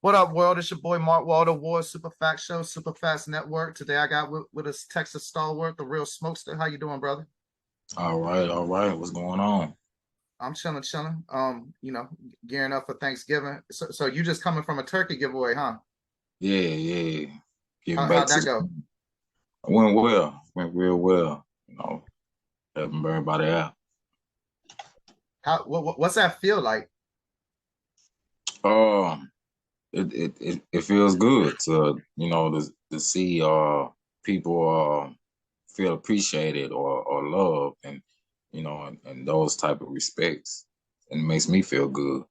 What up, world? It's your boy Mark Walder, Ward Super Fact Show, Super Fast Network. Today I got with us Texas stalwart, the Real Smokesta. How you doing, brother? All right, all right. What's going on? I'm chilling, chilling. Gearing up for Thanksgiving. So you just coming from a turkey giveaway, huh? Yeah, yeah. Getting back How'd to that the go? went well. Went real well. Helping everybody out. What's that feel like? Um, it feels good to to see people feel appreciated or loved and those type of respects. And it makes me feel good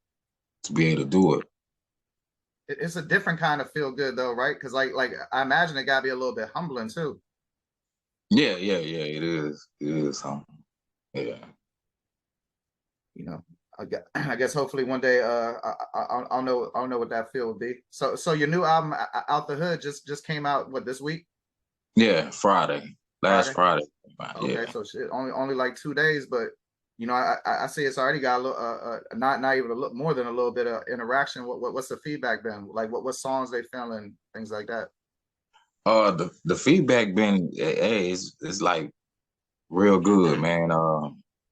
to be able to do it. It's a different kind of feel good though, right? Because like I imagine it gotta be a little bit humbling too. Yeah, yeah, yeah. It is. It is. Yeah. You know, I guess hopefully one day I'll know what that feel would be. So your new album Out the Hood just came out what this week? Yeah, Friday. Last Friday. Friday. Okay, Yeah. so shit, only like 2 days, but I see it's already got a little not even a little more than a little bit of interaction. What's the feedback been like? What songs they feeling, things like that. The feedback been hey, it's like real good, man.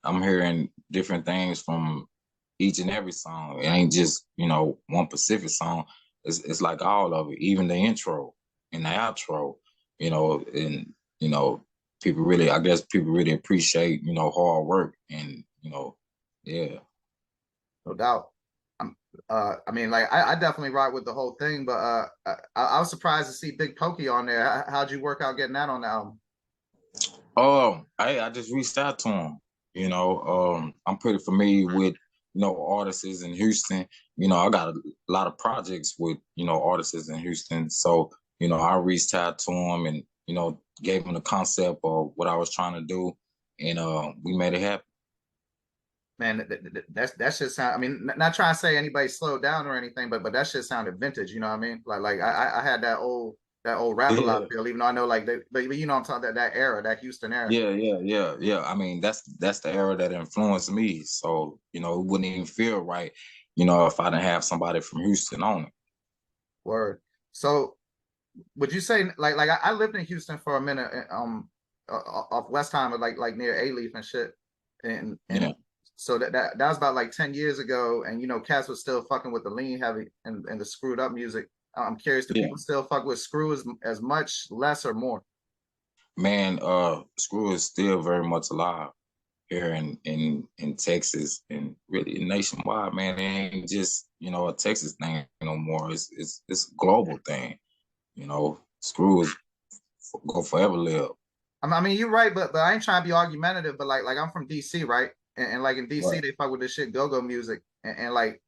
I'm hearing different things from each and every song. It ain't just, one specific song. It's like all of it, even the intro and the outro, and people really I guess people really appreciate, hard work and yeah. No doubt. I mean, like I definitely rock with the whole thing, but I was surprised to see Big Pokey on there. How'd you work out getting that on the album? I just reached out to him. I'm pretty familiar with, artists in Houston. I got a lot of projects with, artists in Houston. So, I reached out to him and, gave him the concept of what I was trying to do. And we made it happen. Man, that shit sound. I mean, not trying to say anybody slowed down or anything, but that shit sounded vintage. You know what I mean? I had that old rap a lot Yeah. feel, even though I know like but you know what I'm talking that era, that Houston era. Yeah, yeah, yeah, yeah. I mean, that's the era that influenced me. So, it wouldn't even feel right, if I didn't have somebody from Houston on it. Word. So would you say like I lived in Houston for a minute, off West Time, like near A Leaf and shit, Yeah. and so that was about like 10 years ago, and Cass was still fucking with the lean heavy and the screwed up music. I'm curious, do Yeah. people still fuck with Screw as much, less, or more? Man, Screw is still very much alive here in Texas and really nationwide, man. It ain't just, a Texas thing no more. It's a global thing. Screw is go forever live. I mean, you're right, but I ain't trying to be argumentative, but like I'm from DC, right? And like in DC, Right. they fuck with this shit go-go music, and like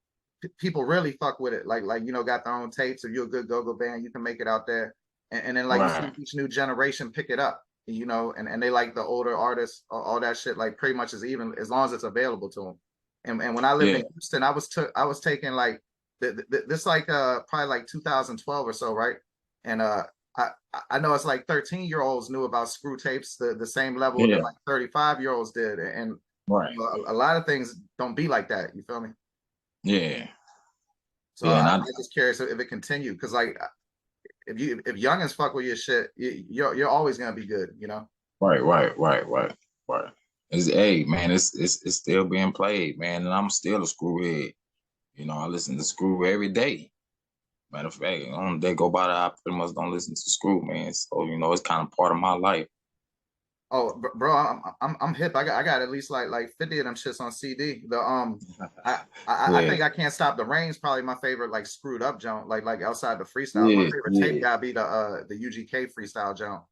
people really fuck with it. Like got their own tapes. If you're a good go-go band, you can make it out there, and then like you see Right. each new generation pick it up, and they like the older artists, all that shit. Like pretty much is even as long as it's available to them. And when I lived Yeah. in Houston, I was taking like this like probably like 2012 or so, right? And I, I know it's like 13-year-olds knew about screw tapes the same level that Yeah. like 35-year-olds did. And Right. a lot of things don't be like that. You feel me? Yeah. So Yeah. And I'm just curious if it continued because like if youngins fuck with your shit, you're always gonna be good, you know. right. Hey man, it's still being played, man, and I'm still a screwhead. I listen to Screw every day. Matter of fact, on the day go by that I pretty much don't listen to Screw, man. So it's kind of part of my life. Oh, bro, I'm hip. I got at least like 50 of them shits on CD. I Yeah, think I Can't Stop the Rain's probably my favorite like screwed up junk. Like outside the freestyles, my yeah, favorite tape yeah. gotta be the UGK freestyle junk.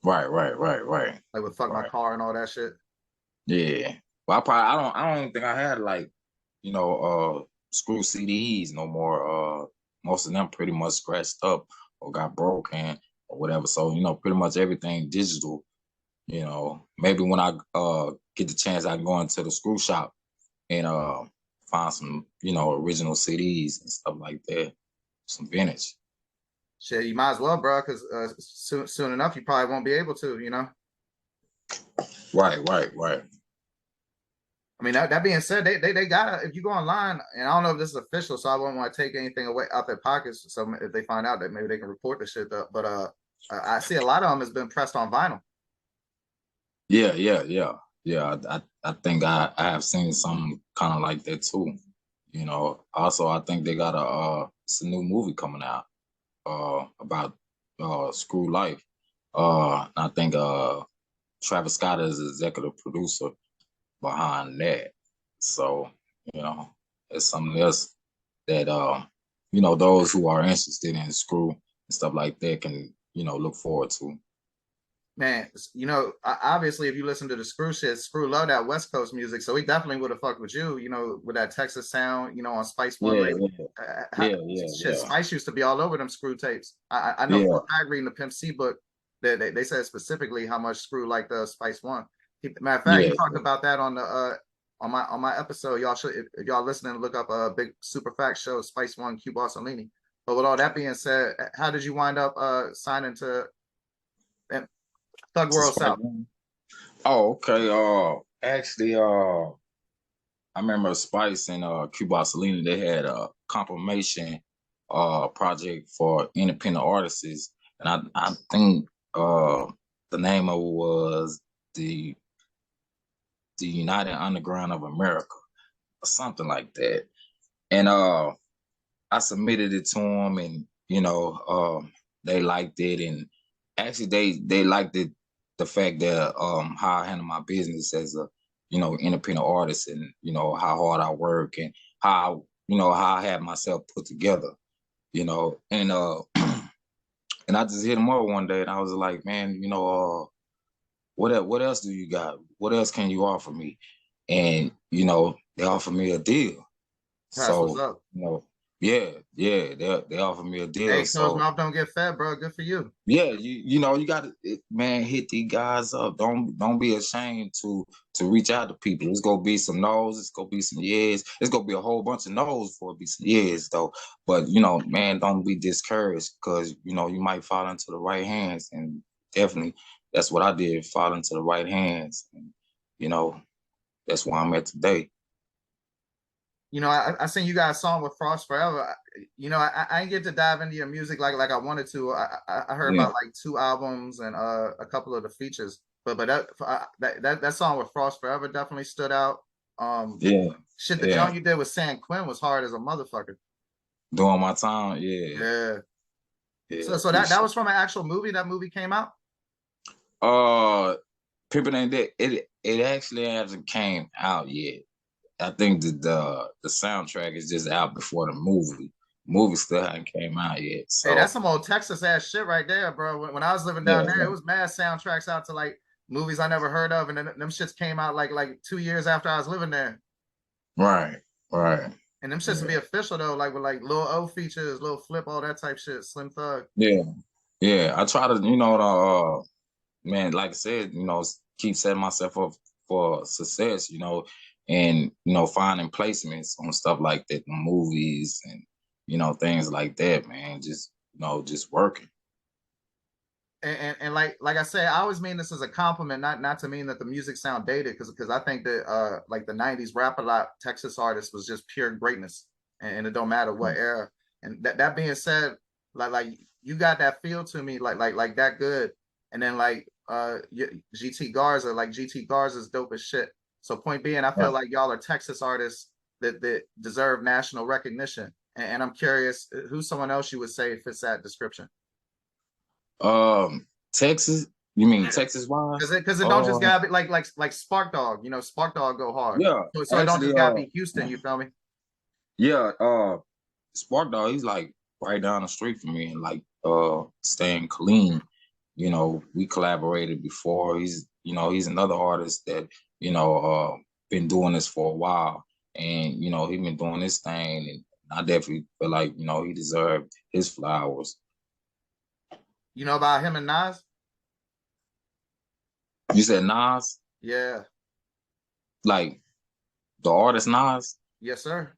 Right. Like with Fuck My Right. Car and all that shit. Yeah. Well, I don't even think I had like, Screw CDs no more. Most of them pretty much scratched up or got broken or whatever. So, pretty much everything digital. Maybe when I get the chance I can go into the screw shop and find some, original CDs and stuff like that. Some vintage. Shit, you might as well, bro, because soon enough you probably won't be able to. Right. I mean, that being said, they gotta, if you go online, and I don't know if this is official, so I wouldn't want to take anything away out their pockets. So if they find out, that maybe they can report the shit. But I see a lot of them has been pressed on vinyl. Yeah. I think I have seen something kind of like that too. You know, also I think they got it's a new movie coming out about Screw Life. I think Travis Scott is the executive producer behind that. So, you know, it's something else that those who are interested in Screw and stuff like that can, look forward to. Man, obviously, if you listen to the Screw shit, Screw love that West Coast music, so he definitely would have fucked with you, with that Texas sound, on Spice One. Yeah, Like, shit, yeah. Spice used to be all over them Screw tapes. I know for Yeah. a fact reading the Pimp C book that they said specifically how much Screw liked the Spice One. Matter of fact, he Yeah. talked about that on the on my episode. Y'all should, if y'all listening, look up a big super fact show, Spice One, Q Bosilini. But with all that being said, how did you wind up signing to Thug To World Spike South? One. Oh, okay. Actually, I remember Spice and Cuba Selena, they had a compilation project for independent artists, and I think the name of it was the United Underground of America or something like that. And I submitted it to them, and they liked it, and actually they liked it, the fact that how I handle my business as a independent artist, and how hard I work, and how how I have myself put together, and and I just hit them up one day, and I was like, man, what else do you got? What else can you offer me? And they offered me a deal. That's what's So, up. yeah, they offered me a deal. Hey, closed So, mouth don't get fed, bro. Good for you. yeah, you got to, man, hit these guys up. Don't be ashamed to reach out to people. It's gonna be some no's, it's gonna be some years, it's gonna be a whole bunch of no's for it be some years though. But man, don't be discouraged, because you might fall into the right hands, and definitely that's what I did, fall into the right hands, and you know that's where I'm at today. I seen you guys song with Frost Forever. I didn't get to dive into your music like I wanted to. I heard Yeah, about like 2 albums and a couple of the features, but that song with Frost Forever definitely stood out. Um, yeah, Shit, the yeah. joint you did with San Quinn was hard as a motherfucker. During my time, yeah, Yeah. yeah, So that appreciate was from an actual movie. That movie came out. it. Pimpin' Ain't Dead, it actually hasn't came out yet. I think the soundtrack is just out before the movie. Movie still hasn't came out yet. Hey, that's So some old Texas ass shit right there, bro. When I was living yeah, down there, it yeah. was mad soundtracks out to like movies I never heard of, and then them shits came out like 2 years after I was living there. Right, right. And them shits would Yeah, be official though, like with like Lil O features, Lil Flip, all that type shit, Slim Thug. yeah, yeah. I try to, man, like I said, keep setting myself up for success, and finding placements on stuff like that, movies, and things like that, man. Just just working. And like I said, I always mean this as a compliment, not to mean that the music sound dated, because I think that like the '90s rap a lot Texas artists was just pure greatness, and it don't matter what era. And that being said, like you got that feel to me, like that good. And then like GT Garza, like GT Garza's dope as shit. So point being, I feel Right. like y'all are Texas artists that deserve national recognition. And I'm curious, who's someone else you would say fits that description? Texas. You mean Texas wise? Because it don't just gotta be like Spark Dog. Spark Dog go hard. Yeah. So it don't Actually, just gotta be Houston. You feel me? yeah. Spark Dog, he's like right down the street from me, and like staying clean. We collaborated before. He's another artist that been doing this for a while, and he been doing this thing, and I definitely feel like he deserved his flowers. You know about him and Nas? You said Nas, Yeah. like the artist Nas? Yes, sir.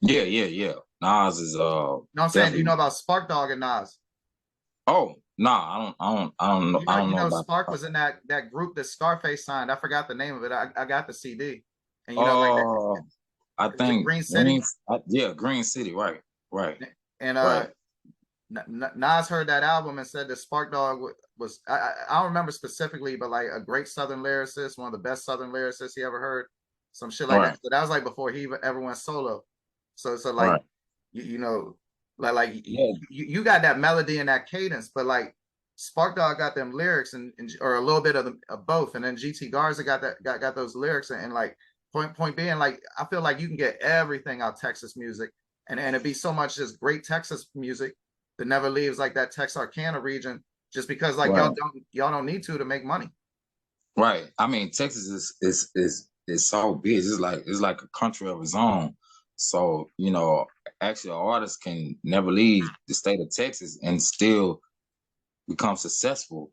Yeah. Nas is No, I'm saying, do you know definitely. about Spark Dog and Nas? Oh, nah, I don't You know know about. Spark was in that group that Scarface signed. I forgot the name of it. I got the CD. And you know, like that, Uh, I is it think Green City? Yeah, Green City, right, right, And right, Nas heard that album and said that Spark Dog was I don't remember specifically, but like a great Southern lyricist, one of the best Southern lyricists he ever heard, some shit like that. right, So that was like before he ever went solo. So like right. you know like Yeah, you got that melody and that cadence, but like Spark Dog got them lyrics and or a little bit of both, and then GT Garza got those lyrics and like point being like I feel like you can get everything out Texas music and it'd be so much just great Texas music that never leaves like that Texarkana region just because like right, y'all don't need to make money. right. I mean, Texas is so big. It's like a country of its own. So actually, an artist can never leave the state of Texas and still become successful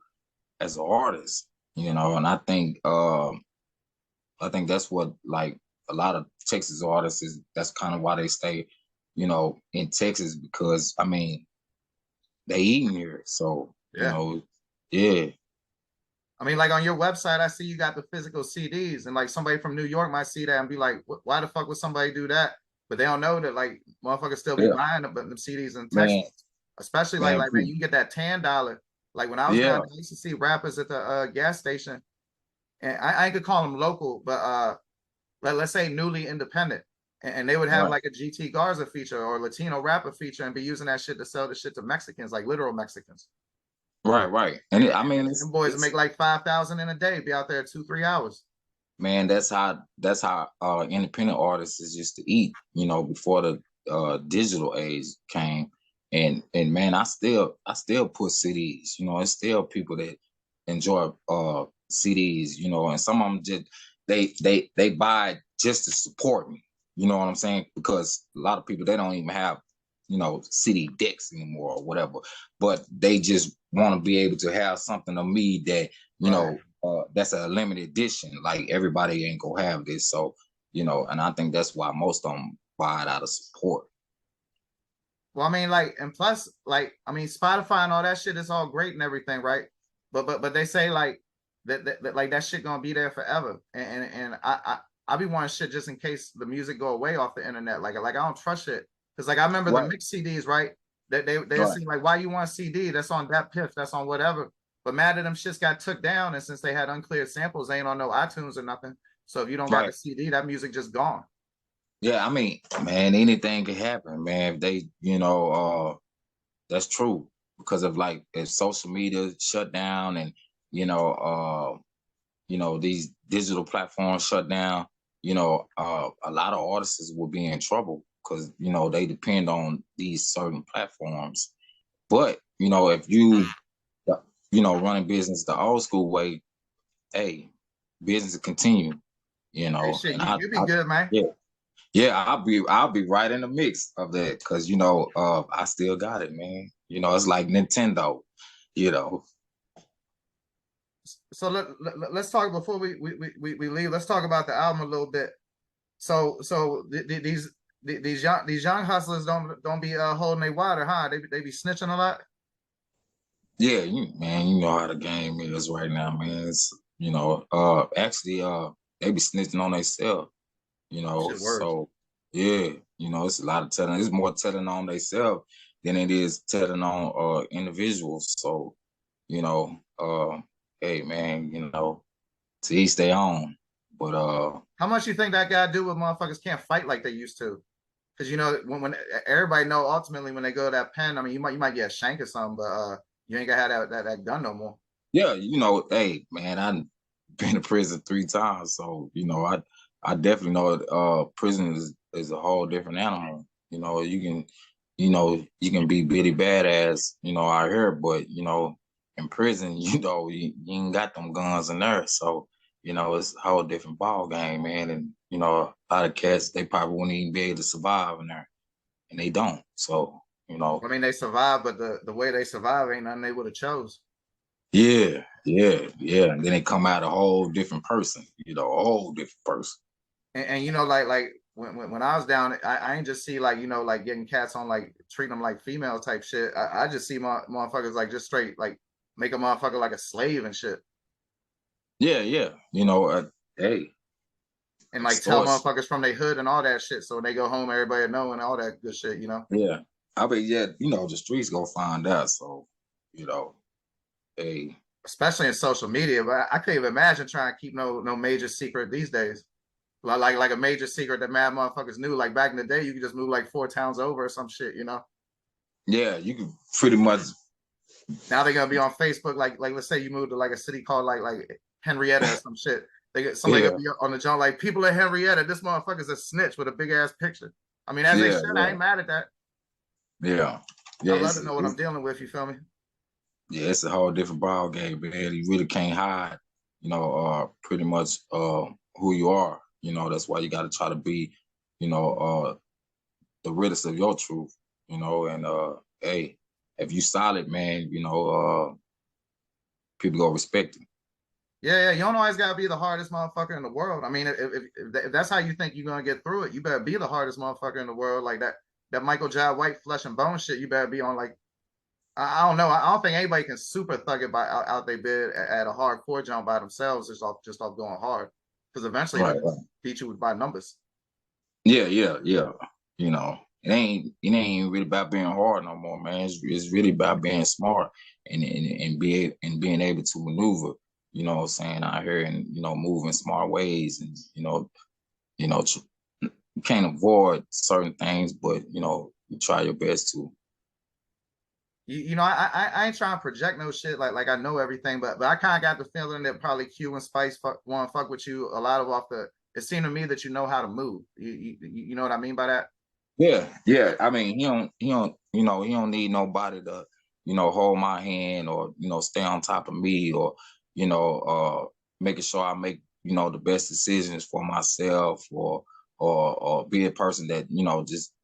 as an artist. And I think that's what like a lot of Texas artists is. That's kind of why they stay, in Texas because I mean they eating here. So Yeah. yeah, I mean, like on your website, I see you got the physical CDs, and like somebody from New York might see that and be like, "Why the fuck would somebody do that?" But they don't know that like motherfuckers still be yeah, buying them CDs in man, Texas, especially man, like man, you can get that $10. Like when I was down yeah, there, I used to see rappers at the gas station, and I could call them local, but let's say newly independent, and they would have right, like a GT Garza feature or Latino rapper feature and be using that shit to sell the shit to Mexicans, like literal Mexicans. right. And And, I mean, and them boys make like 5,000 in a day, be out there 2-3 hours. man, that's how independent artists is used to eat. Before the digital age came, and man, I still put CDs. It's still people that enjoy CDs. And some of them just they buy just to support me. You know what I'm saying? Because a lot of people they don't even have CD decks anymore or whatever, but they just want to be able to have something of me that Right. that's a limited edition. Like everybody ain't gonna have this, so and I think that's why most of them buy it out of support. Well, I mean, like, and plus, like, I mean, Spotify and all that shit is all great and everything, right? But they say like that like that shit gonna be there forever, and I be wanting shit just in case the music go away off the internet. Like I don't trust it because like I remember the Right, mix CDs, right? That they right, seem like why you want CD? That's on that piff, that's on whatever. But mad at them shits got took down, and since they had uncleared samples, they ain't on no iTunes or nothing. So if you don't got the right. CD, that music just gone. Yeah, I mean, man, anything could happen, man. If they, that's true because of like if social media shut down and you know, uh, these digital platforms shut down, a lot of artists will be in trouble because they depend on these certain platforms. But if running business the old school way, hey, business continue, Hey, shit, and you be good, man. yeah, yeah, I'll be right in the mix of that because I still got it, man. It's like Nintendo, you know. So let's talk before we leave. Let's talk about the album a little bit. These young hustlers don't be holding their water, huh? They be snitching a lot. Yeah, man, you know how the game is right now, man. It's actually they be snitching on themselves, Shit worse. so yeah, it's a lot of telling. It's more telling on themselves than it is telling on individuals. So, you know, uh hey man, to each their own. But How much you think that guy do with motherfuckers can't fight like they used to? Because when everybody know ultimately when they go to that pen, I mean you might get a shank or something, but you ain't gonna have that gun no more. yeah, hey man, I've been to prison 3 times, so I definitely know prison is a whole different animal. You can be bitty badass, out here, but in prison, you ain't got them guns in there. So, it's a whole different ball game, man. And, a lot of cats they probably wouldn't even be able to survive in there. And they don't. So, I mean they survive, but the way they survive ain't nothing they would have chose. yeah, yeah, yeah. And then they come out a whole different person, a whole different person. And like when I was down, I ain't just see like like getting cats on like treating them like female type shit. I just see motherfuckers like just straight like make a motherfucker like a slave and shit. Yeah, yeah. Hey, and like tell extortion. motherfuckers from their hood and all that shit. So when they go home, everybody know and all that good shit, you know. Yeah. I mean, yeah, the streets gonna find out. So, you know, hey, Especially in social media, but I can't even imagine trying to keep no major secret these days. Like a major secret that mad motherfuckers knew. Like back in the day, you could just move like 4 towns over or some shit, you know. yeah, you can pretty much, Now they're gonna be on Facebook, like let's say you move to like a city called like Henrietta or some shit. They get somebody yeah, gonna be on the joint like people in Henrietta. This motherfucker's a snitch with a big ass picture. I mean, as they yeah, should. I yeah, ain't mad at that. yeah, yeah. I love to know what I'm dealing with. You feel me? Yeah, it's a whole different ball game, man. You really can't hide, pretty much who you are. That's why you got to try to be, the realest of your truth. And hey, if you solid, man, people gonna respect you. Yeah. You don't always gotta be the hardest motherfucker in the world. I mean, if that's how you think you're gonna get through it, you better be the hardest motherfucker in the world. Like that Michael Jai White flesh and bone shit. You better be on like I don't know. I don't think anybody can super thug it by out they bid at a hardcore jump by themselves just off going hard. Because eventually they'll Right, just right. beat you by numbers. Yeah, yeah, yeah. It ain't really about being hard no more, man. It's really about being smart and being able to maneuver. What I'm saying, out here and move in smart ways and you know you can't avoid certain things, but you try your best to. I ain't trying to project no shit like I know everything, but I kind of got the feeling that probably Q and Spice want to fuck with you a lot of off the. It seemed to me that you know how to move. You know what I mean by that? Yeah, yeah. I mean, he don't need nobody to, hold my hand or, stay on top of me or, making sure I make, the best decisions for myself or be a person that,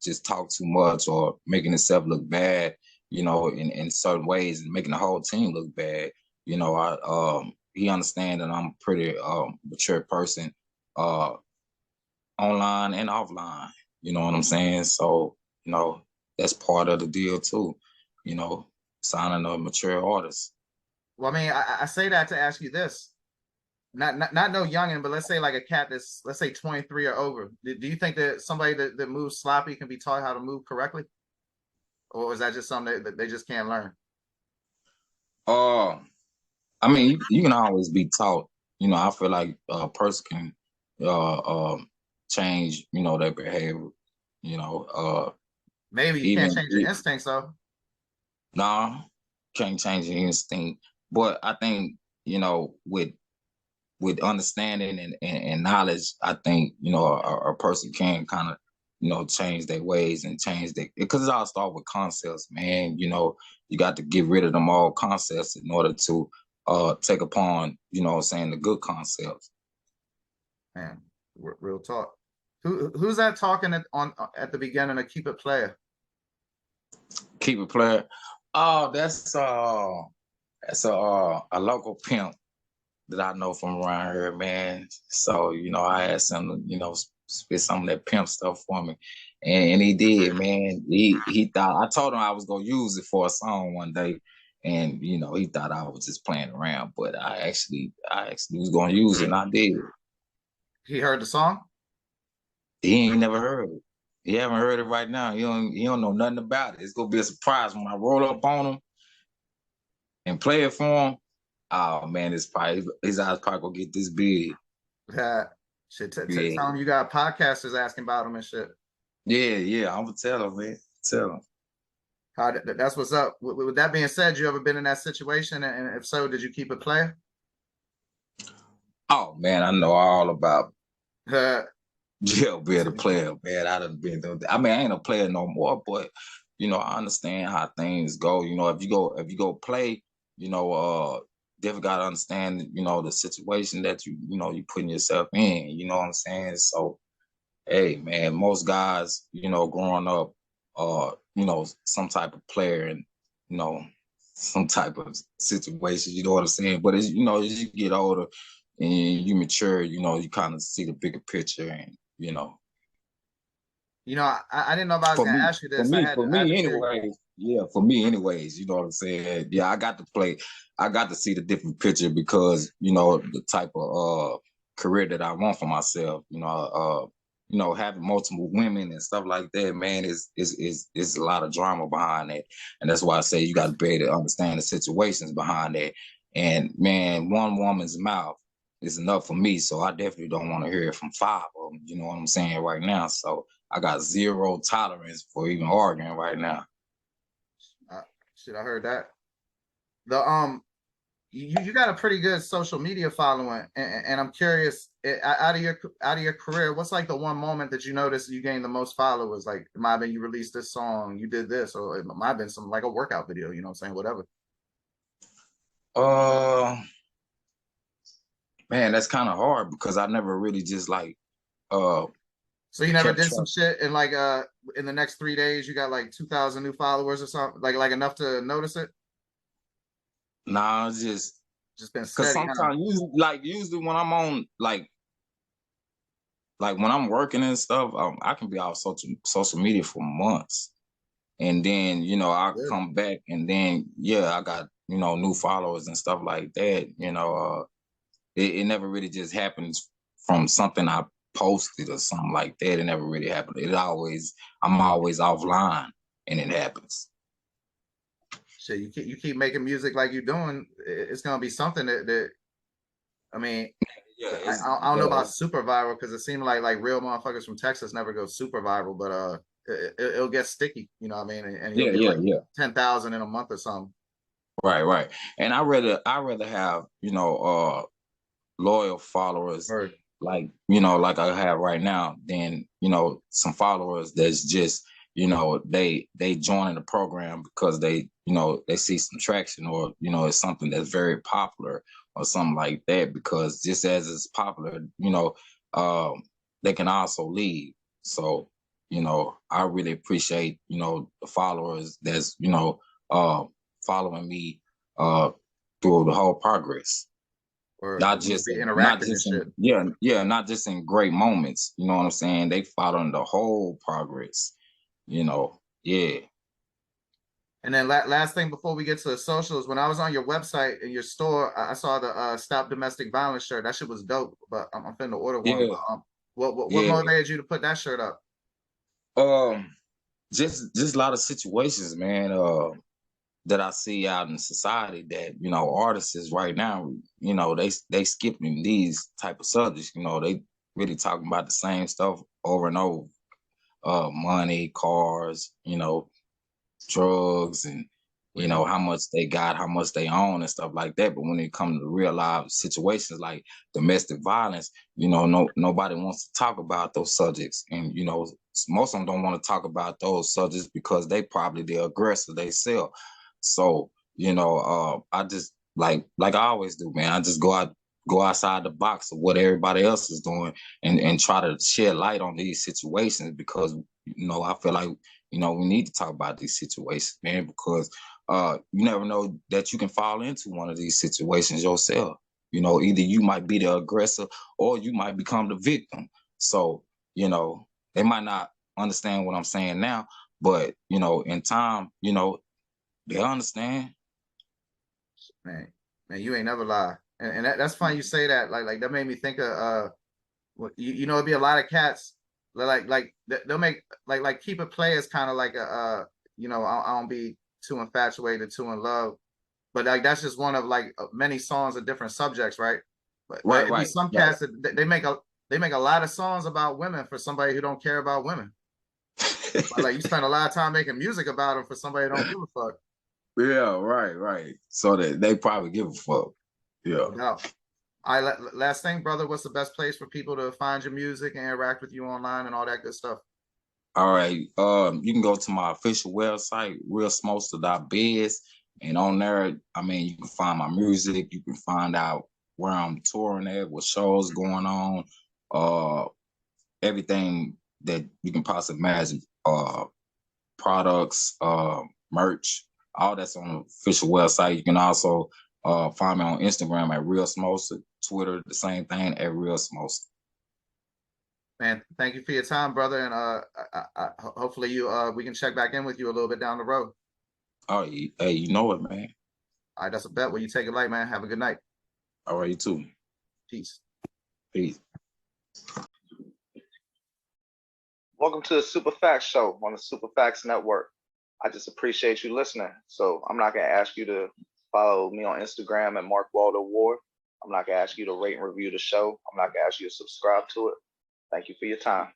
just talk too much or making himself look bad, in certain ways and making the whole team look bad. He understand that I'm a pretty mature person. Online and offline. You know what I'm saying? So, you know, that's part of the deal too, signing a mature artist. Well, I mean, I say that to ask you this. Not no youngin, but let's say like a cat that's let's say 23 or over. Do you think that somebody that moves sloppy can be taught how to move correctly, or is that just something that they just can't learn? Uh, I mean, you can always be taught. I feel like a person can change, their behavior. You know, Maybe you can't even change your instincts, though. nah, can't change your instinct. But I think, with understanding and knowledge, I think a person can kind of change their ways and change their because it all starts with concepts, man. You got to get rid of them all concepts in order to take upon saying the good concepts. Man, real talk. Who's that talking at the beginning of Keep It Player? Keep it player. Oh, that's a local pimp that I know from around here, man. So, I asked him to, spit some of that pimp stuff for me. And he did, man. He thought I told him I was gonna use it for a song one day. And he thought I was just playing around, but I actually was gonna use it and I did. He heard the song. He ain't never heard it. He haven't heard it right now. He don't know nothing about it. It's gonna be a surprise when I roll up on him and play it for him. Oh man, it's probably his eyes probably gonna get this big. Yeah, shit. Yeah. Tell him you got podcasters asking about him and shit. Yeah, yeah, I'm gonna tell him, man. Tell him. That's what's up. With that being said, you ever been in that situation? And if so, did you keep it player? Oh man, I know all about Uh, jail being a player, man. I done been through. I mean, I ain't a player no more, but I understand how things go. If you go play, definitely gotta understand, the situation that you putting yourself in. You know what I'm saying? So, hey, man, most guys, growing up, some type of player and you know, some type of situation. You know what I'm saying? But as you get older and you mature, you kind of see the bigger picture and I didn't know if I was for gonna me, ask you for this. me, I for had to me, figure. anyways. Yeah, for me, anyways. You know what I'm saying? Yeah, I got to play. I got to see the different picture because the type of career that I want for myself. Having multiple women and stuff like that, man, is a lot of drama behind that. And that's why I say you got to be able to understand the situations behind that. And man, one woman's mouth is enough for me. So I definitely don't want to hear it from five of them. You know what I'm saying right now. So I got zero tolerance for even arguing right now. Shit, I heard that. The you got a pretty good social media following, and I'm curious, out of your career, what's like the one moment that you noticed you gained the most followers? Like it might have been you released this song, you did this, or it might have been some like a workout video, you know what I'm saying? Whatever. Man, that's kind of hard because I never really just like So you never kept did some track. shit and like in the next 3 days you got like 2,000 new followers or something, like enough to notice it? Nah, it's just Just been because steady, huh? sometimes usually when I'm on like when I'm working and stuff, I can be off social media for months, and then I Good. come back, and then I got new followers and stuff like that. It never really just happens from something I posted or something like that. It never really happened. I'm always offline, and it happens. Shit, you keep making music like you're doing, it's gonna be something that I mean, Yeah, I don't know about super viral because it seemed like real motherfuckers from Texas never go super viral, but it'll get sticky, you know what I mean? And you'll yeah, get yeah, like yeah. 10,000 in a month or something. Right, right. And I rather have loyal followers Or like I have right now than some followers that's just they joining the program because they see some traction, or it's something that's very popular or something like that, because just as it's popular, um they can also leave. So I really appreciate the followers that's uh following me uh through the whole progress. or Not because you just be not interactive and just in shit. not just in great moments. You know what I'm saying? They following the whole progress. Yeah. And then last thing before we get to the socials, when I was on your website in your store, I saw the Stop Domestic Violence shirt. That shit was dope, but I'm finna order one. Yeah. But what Yeah. motivated you to put that shirt up? Um just a lot of situations, man, that I see out in society that, artists is right now, they skipping these type of subjects. They really talking about the same stuff over and over. Money, cars, drugs, and Women. how much they got, how much they own, and stuff like that. But when it comes to real life situations like domestic violence, nobody wants to talk about those subjects. And most of them don't want to talk about those subjects because they probably the aggressor they sell. So I just like I always do, man. I just go outside the box of what everybody else is doing, and try to shed light on these situations, because I feel like we need to talk about these situations, man, because you never know that you can fall into one of these situations yourself. Either you might be the aggressor or you might become the victim. So, they might not understand what I'm saying now, but in time, they'll understand. Man, man, you ain't never lie. And that's funny you say that. Like that made me think of it'd be a lot of cats they'll make like keep it play is kind of like I don't be too infatuated, too in love. But like that's just one of like many songs of different subjects, right? But Right, it'd be right, some right. cats that they make a lot of songs about women for somebody who don't care about women. But like you spend a lot of time making music about them for somebody who don't give a fuck. Yeah, right, right. So that they probably give a fuck. Yeah. No doubt. I last thing, brother, what's the best place for people to find your music and interact with you online and all that good stuff? All right. You can go to my official website, realsmokesta.biz, and on there, I mean, you can find my music. You can find out where I'm touring at, what shows going on, uh, everything that you can possibly imagine. Products, merch, all that's on the official website. You can also find me on Instagram at Real Smokesta, Twitter, the same thing at Real Smokesta. Man, thank you for your time, brother, and hopefully we can check back in with you a little bit down the road. Oh, hey, you know it, man. All right, that's a bet. Well, you take it light, man. Have a good night. All right, you too. Peace. Peace. Welcome to the Super Facts Show on the Super Facts Network. I just appreciate you listening. So I'm not going to ask you to follow me on Instagram at Mark Waldo Ward. I'm not going to ask you to rate and review the show. I'm not going to ask you to subscribe to it. Thank you for your time.